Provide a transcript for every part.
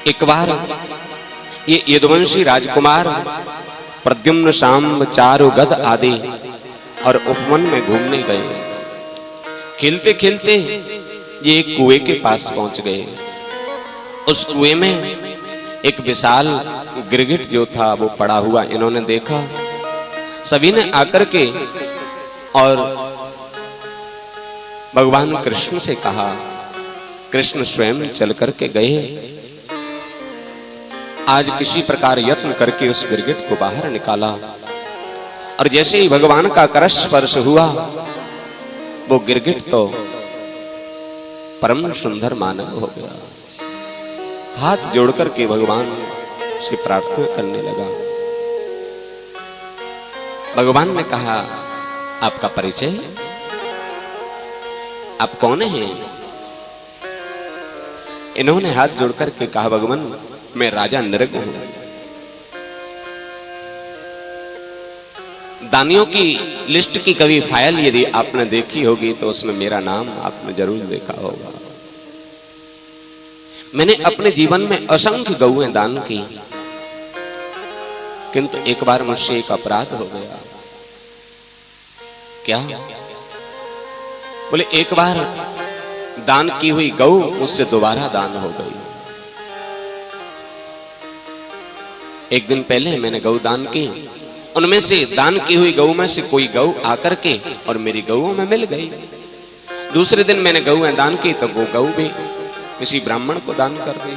एक बार ये यदुवंशी राजकुमार प्रद्युम्न शांब चारु गद आदि और उपवन में घूमने गए। खेलते खेलते ये एक कुएं के पास पहुंच गए। उस कुएं में एक विशाल गिरगिट जो था वो पड़ा हुआ इन्होंने देखा। सभी ने आकर के और भगवान कृष्ण से कहा। कृष्ण स्वयं चल करके गए। आज किसी प्रकार यत्न करके उस गिरगिट को बाहर निकाला और जैसे ही भगवान का कर स्पर्श हुआ वो गिरगिट तो परम सुंदर मानव हो गया। हाथ जोड़ करके भगवान से प्रार्थना करने लगा। भगवान ने कहा, आपका परिचय, आप कौन हैं? इन्होंने हाथ जोड़ करके कहा, भगवान मैं राजा नृग हूं। दानियों की लिस्ट की कभी फाइल यदि आपने देखी होगी तो उसमें मेरा नाम आपने जरूर देखा होगा। मैंने अपने जीवन में असंख्य गौएं दान की, किंतु एक बार मुझसे एक अपराध हो गया। क्या? बोले एक बार दान की हुई गौ मुझसे दोबारा दान हो गई। एक दिन पहले मैंने गौ दान की, उनमें से दान की हुई गौ में से कोई गौ आकर के और मेरी गौओं में मिल गई। दूसरे दिन मैंने गौएं दान की तो वो गौ भी किसी ब्राह्मण को दान कर दी।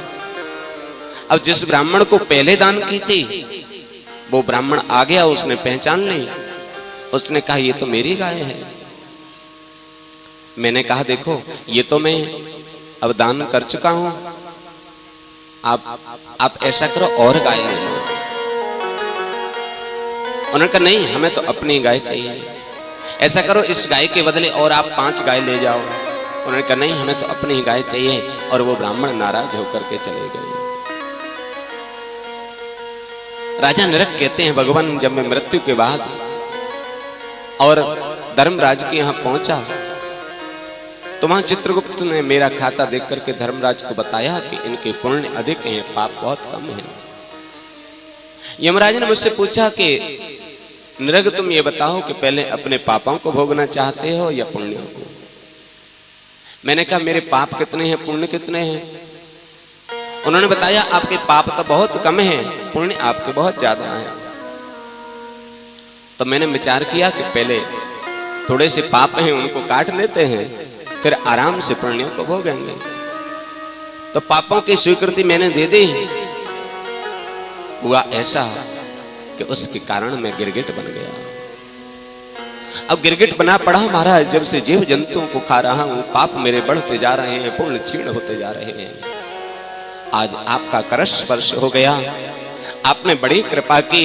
अब जिस ब्राह्मण को पहले दान की थी वो ब्राह्मण आ गया, उसने पहचान ली। उसने कहा ये तो मेरी गाय है। मैंने कहा देखो ये तो मैं अब दान कर चुका हूं, आप ऐसा करो और गाय ले लो। उन्होंने कहा नहीं हमें तो अपनी गाय चाहिए। ऐसा करो इस गाय के बदले और आप 5 गाय ले जाओ। उन्होंने कहा नहीं हमें तो अपनी ही गाय चाहिए। और वो ब्राह्मण नाराज होकर के चले गए। राजा नरक कहते हैं भगवान जब मैं मृत्यु के बाद और धर्मराज के यहां पहुंचा तो वहां चित्रगुप्त ने मेरा खाता देख करके धर्मराज को बताया कि इनके पुण्य अधिक हैं, पाप बहुत कम हैं। यमराज ने मुझसे पूछा कि नृग तुम ये बताओ कि पहले अपने पापों को भोगना चाहते हो या पुण्यों को? मैंने कहा मेरे पाप कितने हैं, पुण्य कितने हैं? उन्होंने बताया आपके पाप तो बहुत कम हैं, पुण्य आपके बहुत ज्यादा हैं। तो मैंने विचार किया कि पहले थोड़े से पाप हैं उनको काट लेते हैं, फिर आराम से पुण्यों को भोगेंगे। तो पापों की स्वीकृति मैंने दे दी। हुआ ऐसा कि उसके कारण मैं गिरगिट बन गया। अब गिरगिट बना पड़ा महाराज। जब से जीव जंतुओं को खा रहा हूं, पाप मेरे बढ़ते जा रहे हैं, पुण्य क्षीण होते जा रहे हैं। आज आपका कर स्पर्श हो गया, आपने बड़ी कृपा की,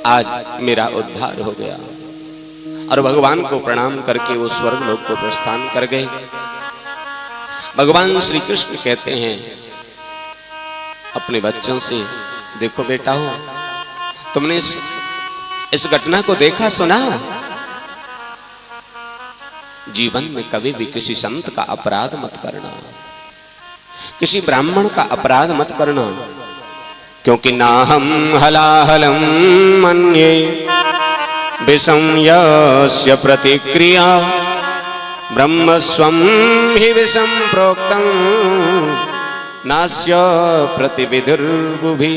आज मेरा उद्धार हो गया। और भगवान को प्रणाम करके वो स्वर्ग लोक को प्रस्थान कर गए। भगवान श्री कृष्ण कहते हैं अपने बच्चों से, देखो बेटा हो तुमने इस घटना को देखा सुना? जीवन में कभी भी किसी संत का अपराध मत करना, किसी ब्राह्मण का अपराध मत करना, क्योंकि नाहं हलाहलं मन्ये विषं यस्य प्रतिक्रिया ब्रह्म स्वं हि विषं प्रोक्तं नास्य प्रतिविधिर्बुभि।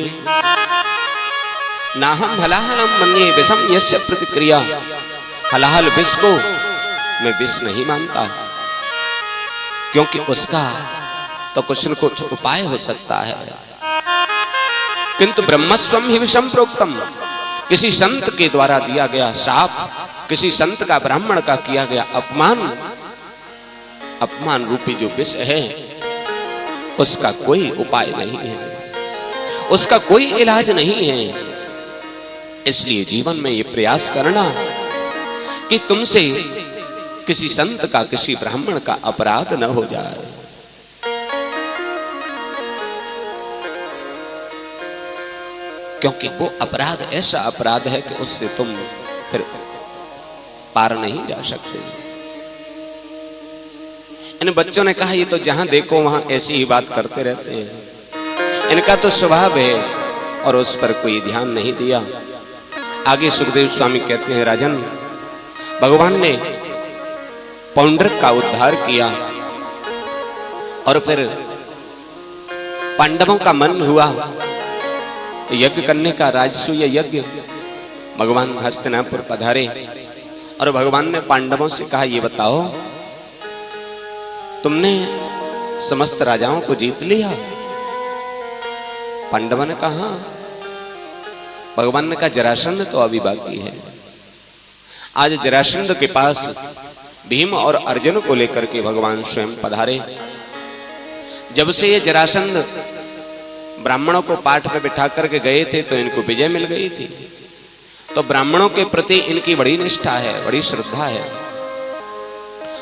नाहं हलाहलं मन्ये विषं यस्य प्रतिक्रिया। हलाहल विष को मैं विष नहीं मानता, क्योंकि उसका तो कुछ न कुछ उपाय हो सकता है, किंतु ब्रह्मस्वम ही विषम प्रोक्तम। किसी संत के द्वारा दिया गया शाप, किसी संत का ब्राह्मण का किया गया अपमान रूपी जो विष है उसका कोई उपाय नहीं है, उसका कोई इलाज नहीं है। इसलिए जीवन में ये प्रयास करना कि तुमसे किसी संत का, किसी ब्राह्मण का अपराध न हो जाए। क्योंकि वो अपराध ऐसा अपराध है कि उससे तुम फिर पार नहीं जा सकते। इन बच्चों ने कहा ये तो जहां देखो वहां ऐसी ही बात करते रहते हैं। इनका तो स्वभाव है, और उस पर कोई ध्यान नहीं दिया। आगे सुखदेव स्वामी कहते हैं, राजन, भगवान ने पौंड्रक का उद्धार किया और फिर पांडवों का मन हुआ यज्ञ करने का, राजसूय यज्ञ। भगवान हस्तिनापुर पधारे और भगवान ने पांडवों से कहा, ये बताओ, तुमने समस्त राजाओं को जीत लिया? पांडवों ने कहा, हाँ। भगवान ने कहा, जरासंध तो अभी बाकी है। आज जरासंध के पास भीम और अर्जुन को लेकर के भगवान स्वयं पधारे। जब से ये जरासंध ब्राह्मणों को पाठ पे बिठा करके गए थे तो इनको विजय मिल गई थी। तो ब्राह्मणों के प्रति इनकी बड़ी निष्ठा है, बड़ी श्रद्धा है।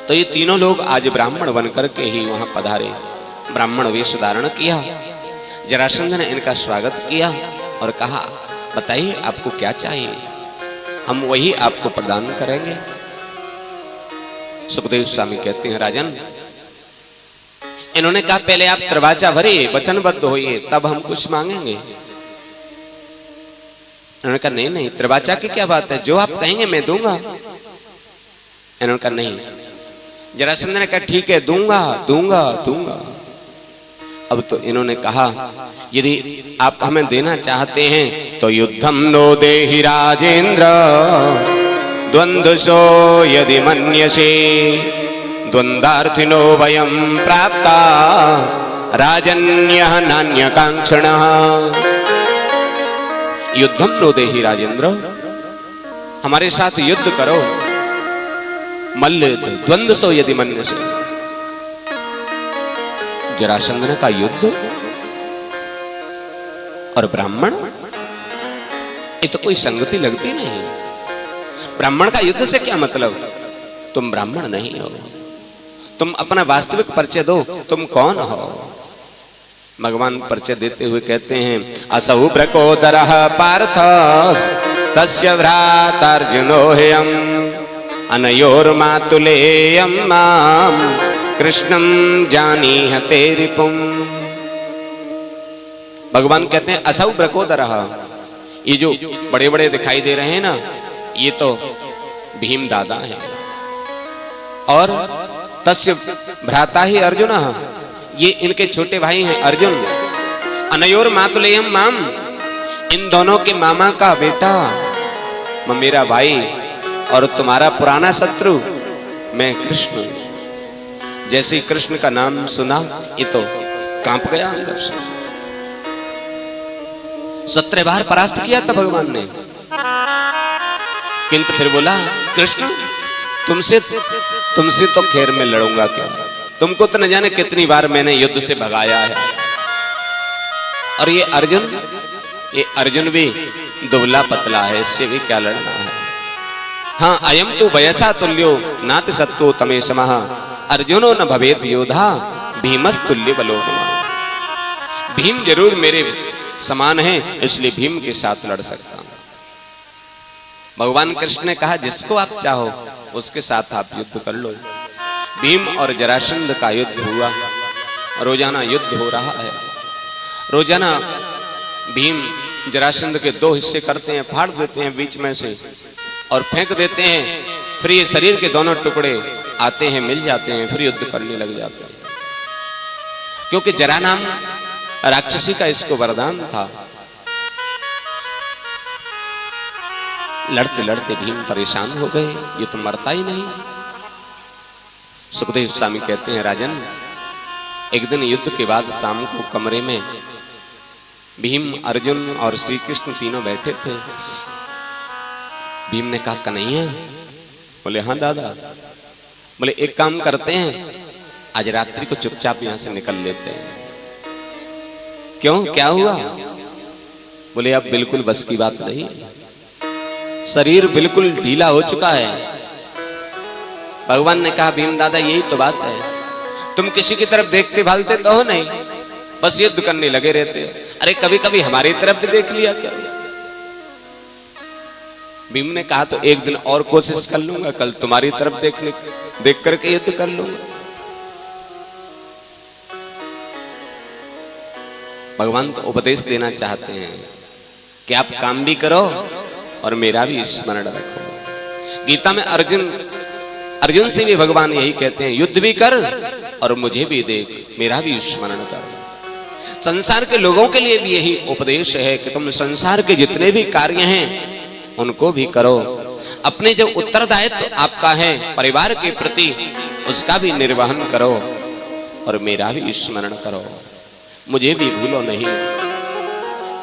तो ये तीनों लोग आज ब्राह्मण बन करके ही वहां पधारे, ब्राह्मण वेश धारण किया। जरासंध ने इनका स्वागत किया और कहा, बताइए आपको क्या चाहिए, हम वही आपको प्रदान करेंगे। सुखदेव स्वामी कहते हैं, राजन, इन्होंने कहा, पहले आप त्रिवाचा भरे, वचनबद्ध होइए, तब हम कुछ मांगेंगे। इन्होंने कहा, नहीं नहीं, त्रिवाचा की क्या बात है, जो आप कहेंगे मैं दूंगा। इन्होंने कहा, नहीं। जरासंध ने कहा, ठीक है, दूंगा दूंगा दूंगा। अब तो इन्होंने कहा, यदि आप हमें देना चाहते हैं तो युद्धम नो देहि राजेंद्र, द्वंद्वसो यदि मन्यसे, द्वंद्वार्थिनो वयं प्राप्ता, राजन्यः नान्यकांक्षणः। युद्धम नो देहि राजेंद्र, हमारे साथ युद्ध करो, मल्ल युद्ध, द्वंद्वसो यदि मन्यसे। जरासंध ने कहा, युद्ध और ब्राह्मण, ये तो कोई संगति लगती नहीं। ब्राह्मण का युद्ध से क्या मतलब, तुम ब्राह्मण नहीं हो, तुम अपना वास्तविक परिचय दो, तुम कौन हो। भगवान परिचय देते हुए कहते हैं, असौ ब्रकोदरः पार्थ तस्य भ्रातार्जुनो ह्ययम्, अनयोर्मातुलेयं मां कृष्णं जानीह ते रिपुम्। भगवान कहते हैं, असौ ब्रकोदरः, ये जो बड़े बड़े दिखाई दे रहे हैं ना, ये तो भीम दादा है, और तस्य भ्राता ही अर्जुन, ये इनके छोटे भाई हैं अर्जुन। अनयोर मातुलेयम माम, इन दोनों के मामा का बेटा मेरा भाई, और तुम्हारा पुराना शत्रु मैं कृष्ण। जैसे ही कृष्ण का नाम सुना, ये तो कांप गया अंदर से। 17 बार परास्त किया था भगवान ने, किंतु फिर बोला, कृष्ण तुमसे तो खैर में लड़ूंगा क्या, तुमको तो न जाने कितनी बार मैंने युद्ध से भगाया है। और ये अर्जुन भी दुबला पतला है, इससे भी क्या लड़ना है। हाँ, अयम तो वयसा तुल्यो नात सत्तो तमे समः, अर्जुनो न भवेत योधा भीमस्तुल्य बलो नमः। भीम जरूर मेरे समान है, इसलिए भीम के साथ लड़ सकता हूं। भगवान कृष्ण ने कहा, जिसको आप चाहो उसके साथ आप युद्ध कर लो। भीम और जरासंध का युद्ध हुआ, रोजाना युद्ध हो रहा है। रोजाना भीम जरासंध के 2 हिस्से करते हैं, फाड़ देते हैं बीच में से और फेंक देते हैं। फिर ये शरीर के दोनों टुकड़े आते हैं, मिल जाते हैं, फिर युद्ध करने लग जाते हैं। क्योंकि जरा नाम राक्षसी का इसको वरदान था। लड़ते लड़ते भीम परेशान हो गए, ये तो मरता ही नहीं। सुखदेव स्वामी कहते हैं, राजन, एक दिन युद्ध के बाद शाम को कमरे में भीम, अर्जुन और श्री कृष्ण तीनों बैठे थे। भीम ने कहा, कन्हैया? बोले, हाँ दादा। बोले, एक काम करते हैं, आज रात्रि को चुपचाप यहां से निकल लेते हैं। क्यों, क्या हुआ? बोले, अब बिल्कुल बस की बात नहीं, शरीर बिल्कुल ढीला हो चुका है। भगवान ने कहा, भीम दादा, यही तो बात है, तुम किसी की तरफ देखते भालते तो हो नहीं, बस युद्ध करने लगे रहते। अरे कभी कभी हमारी तरफ भी देख लिया क्या? भीम ने कहा, तो एक दिन और कोशिश कर लूंगा, कल तुम्हारी तरफ देख करके युद्ध कर लूंगा। भगवान तो उपदेश देना चाहते हैं कि आप काम भी करो और मेरा भी स्मरण रखो। गीता में अर्जुन से भी भगवान यही कहते हैं, युद्ध भी कर और मुझे भी देख, मेरा भी स्मरण कर। संसार के लोगों के लिए भी यही उपदेश है कि तुम संसार के जितने भी कार्य हैं उनको भी करो, अपने जो उत्तरदायित्व आपका है परिवार के प्रति उसका भी निर्वहन करो और मेरा भी स्मरण करो, मुझे भी भूलो नहीं।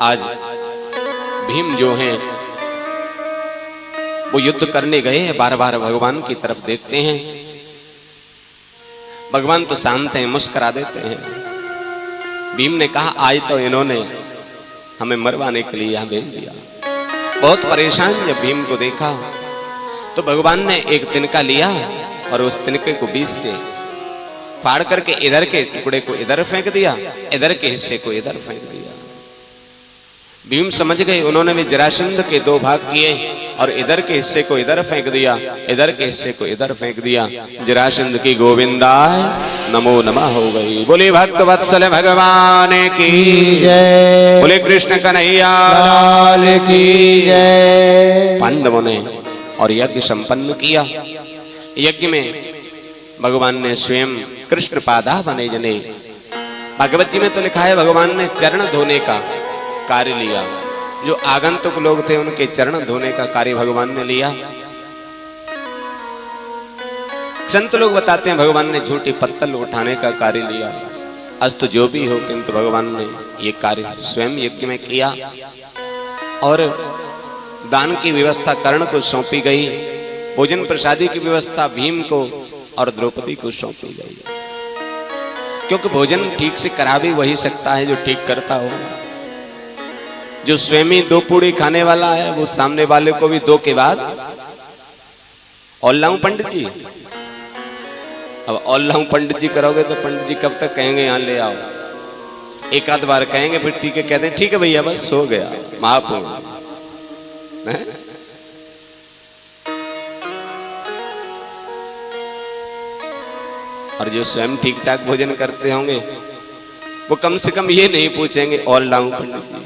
आज भीम जो हैं वो युद्ध करने गए हैं, बार बार भगवान की तरफ देखते हैं, भगवान तो शांत हैं, मुस्कुरा देते हैं। भीम ने कहा आज तो इन्होंने हमें मरवाने के लिए यहां भेज दिया। बहुत परेशान जब भीम को देखा तो भगवान ने एक तिनका लिया और उस तिनके को बीच से फाड़ करके इधर के टुकड़े को इधर फेंक दिया, इधर के हिस्से को इधर फेंक दिया। भीम समझ गए उन्होंने भी जरासंध के दो भाग किए और इधर के हिस्से को इधर फेंक दिया, इधर के हिस्से को इधर फेंक दिया। जरासंध की गोविंदाय नमो नमः हो गई। बोले भक्त वत्सल भगवान की जय, बोले कृष्ण कन्हैया लाल की जय। पांडवों ने और यज्ञ संपन्न किया। यज्ञ में भगवान ने स्वयं कृष्ण पादा बने जने। भागवत जी में तो लिखा है भगवान ने चरण धोने का कार्य लिया। जो आगंतुक लोग थे उनके चरण धोने का कार्य भगवान ने लिया। संत लोग बताते हैं भगवान ने झूठी पत्तल उठाने का कार्य लिया। अस्त जो भी हो किंतु भगवान ने ये कार्य स्वयं यज्ञ में किया। और दान की व्यवस्था कर्ण को सौंपी गई, भोजन प्रसादी की व्यवस्था भीम को और द्रौपदी को सौंपी गई, क्योंकि भोजन ठीक से करा भी वही सकता है जो ठीक करता हो। जो स्वयं ही दो पूड़ी खाने वाला है वो सामने वाले को भी दो के बाद और लाऊं पंडित जी। अब और लाऊं पंडित जी करोगे तो पंडित जी कब तक कहेंगे यहां ले आओ। एक आध बार कहेंगे फिर ठीक है, कहते हैं ठीक है भैया बस हो गया महापुण्य। और जो स्वयं ठीक ठाक भोजन करते होंगे वो कम से कम ये नहीं पूछेंगे और लाऊं पंडित जी,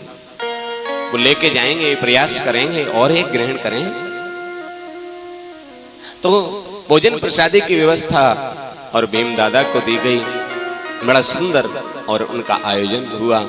वो लेके जाएंगे, प्रयास करेंगे और एक ग्रहण करें। तो भोजन प्रसादी की व्यवस्था और भीम दादा को दी गई, बड़ा सुंदर और उनका आयोजन हुआ।